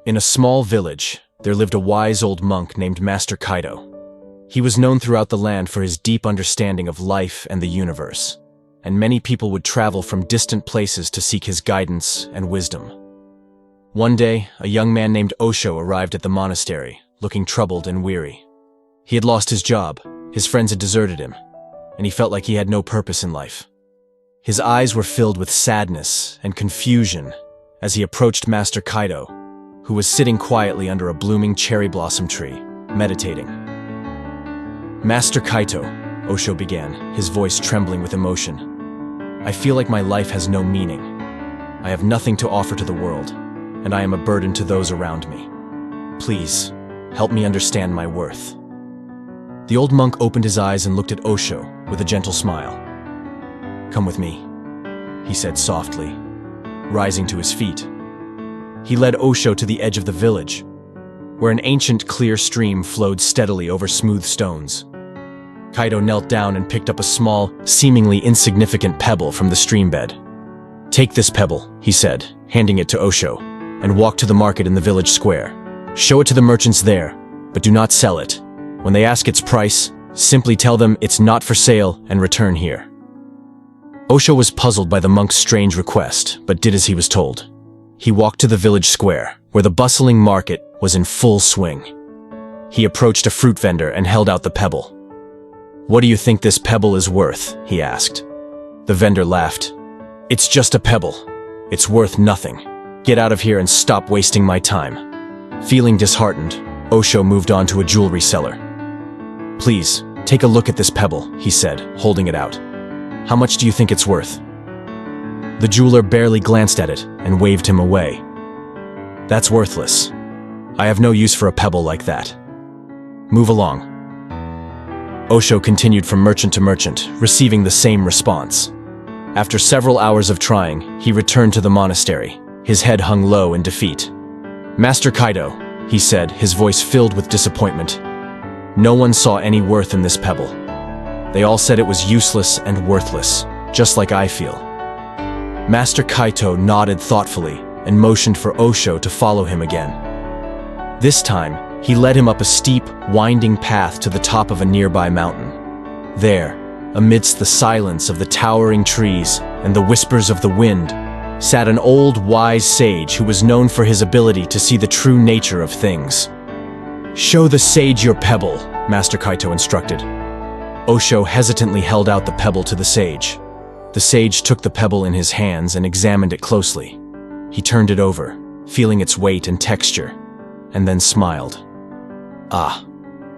In a small village, there lived a wise old monk named Master Kaido. He was known throughout the land for his deep understanding of life and the universe, and many people would travel from distant places to seek his guidance and wisdom. One day, a young man named Osho arrived at the monastery, looking troubled and weary. He had lost his job, his friends had deserted him, and he felt like he had no purpose in life. His eyes were filled with sadness and confusion as he approached Master Kaido, who was sitting quietly under a blooming cherry blossom tree, meditating. "Master Kaito," Osho began, his voice trembling with emotion. "I feel like my life has no meaning. I have nothing to offer to the world, and I am a burden to those around me. Please, help me understand my worth." The old monk opened his eyes and looked at Osho with a gentle smile. "Come with me," he said softly, rising to his feet. He led Osho to the edge of the village, where an ancient clear stream flowed steadily over smooth stones. Kaido knelt down and picked up a small, seemingly insignificant pebble from the stream bed. "Take this pebble," he said, handing it to Osho, "and walk to the market in the village square. Show it to the merchants there, but do not sell it. When they ask its price, simply tell them it's not for sale and return here." Osho was puzzled by the monk's strange request, but did as he was told. He walked to the village square, where the bustling market was in full swing. He approached a fruit vendor and held out the pebble. "What do you think this pebble is worth?" he asked. The vendor laughed. "It's just a pebble. It's worth nothing. Get out of here and stop wasting my time." Feeling disheartened, Osho moved on to a jewelry seller. "Please, take a look at this pebble," he said, holding it out. "How much do you think it's worth?" The jeweler barely glanced at it and waved him away. "That's worthless. I have no use for a pebble like that. Move along." Osho continued from merchant to merchant, receiving the same response. After several hours of trying, he returned to the monastery, his head hung low in defeat. "Master Kaido," he said, his voice filled with disappointment. "No one saw any worth in this pebble. They all said it was useless and worthless, just like I feel." Master Kaito nodded thoughtfully and motioned for Osho to follow him again. This time, he led him up a steep, winding path to the top of a nearby mountain. There, amidst the silence of the towering trees and the whispers of the wind, sat an old, wise sage who was known for his ability to see the true nature of things. "Show the sage your pebble," Master Kaito instructed. Osho hesitantly held out the pebble to the sage. The sage took the pebble in his hands and examined it closely. He turned it over, feeling its weight and texture, and then smiled. "Ah,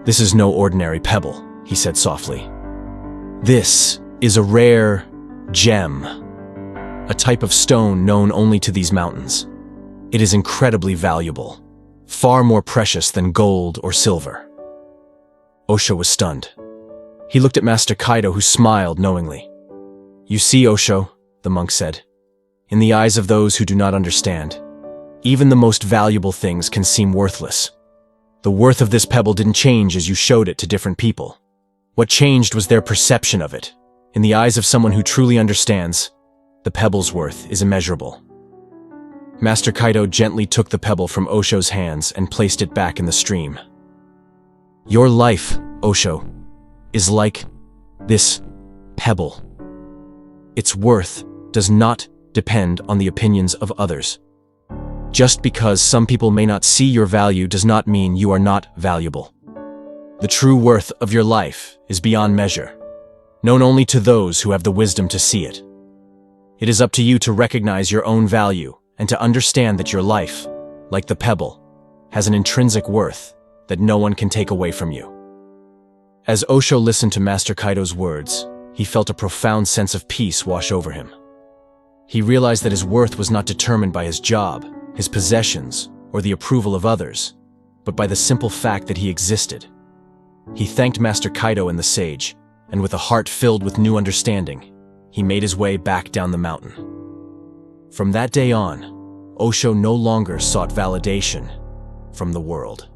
this is no ordinary pebble," he said softly. "This is a rare gem, a type of stone known only to these mountains. It is incredibly valuable, far more precious than gold or silver." Osho was stunned. He looked at Master Kaido, who smiled knowingly. "You see, Osho," the monk said, "in the eyes of those who do not understand, even the most valuable things can seem worthless. The worth of this pebble didn't change as you showed it to different people. What changed was their perception of it. In the eyes of someone who truly understands, the pebble's worth is immeasurable." Master Kaido gently took the pebble from Osho's hands and placed it back in the stream. "Your life, Osho, is like this pebble. Its worth does not depend on the opinions of others. Just because some people may not see your value does not mean you are not valuable. The true worth of your life is beyond measure, known only to those who have the wisdom to see it. It is up to you to recognize your own value and to understand that your life, like the pebble, has an intrinsic worth that no one can take away from you." As Osho listened to Master Kaido's words, he felt a profound sense of peace wash over him. He realized that his worth was not determined by his job, his possessions, or the approval of others, but by the simple fact that he existed. He thanked Master Kaido and the sage, and with a heart filled with new understanding, he made his way back down the mountain. From that day on, Osho no longer sought validation from the world.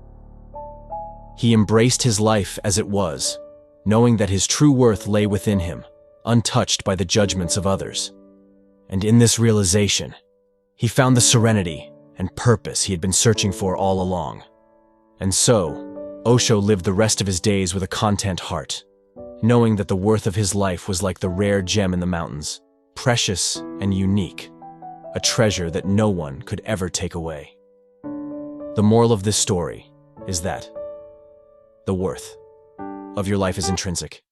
He embraced his life as it was, knowing that his true worth lay within him, untouched by the judgments of others. And in this realization, he found the serenity and purpose he had been searching for all along. And so, Osho lived the rest of his days with a content heart, knowing that the worth of his life was like the rare gem in the mountains, precious and unique, a treasure that no one could ever take away. The moral of this story is that the worth of your life is intrinsic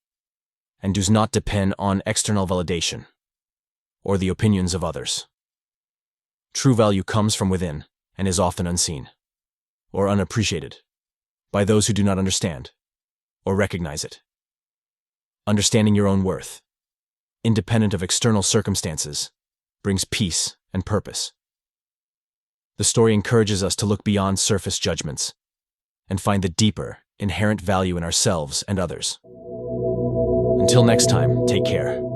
and does not depend on external validation or the opinions of others. True value comes from within and is often unseen or unappreciated by those who do not understand or recognize it. Understanding your own worth, independent of external circumstances, brings peace and purpose. The story encourages us to look beyond surface judgments and find the deeper, inherent value in ourselves and others. Until next time, take care.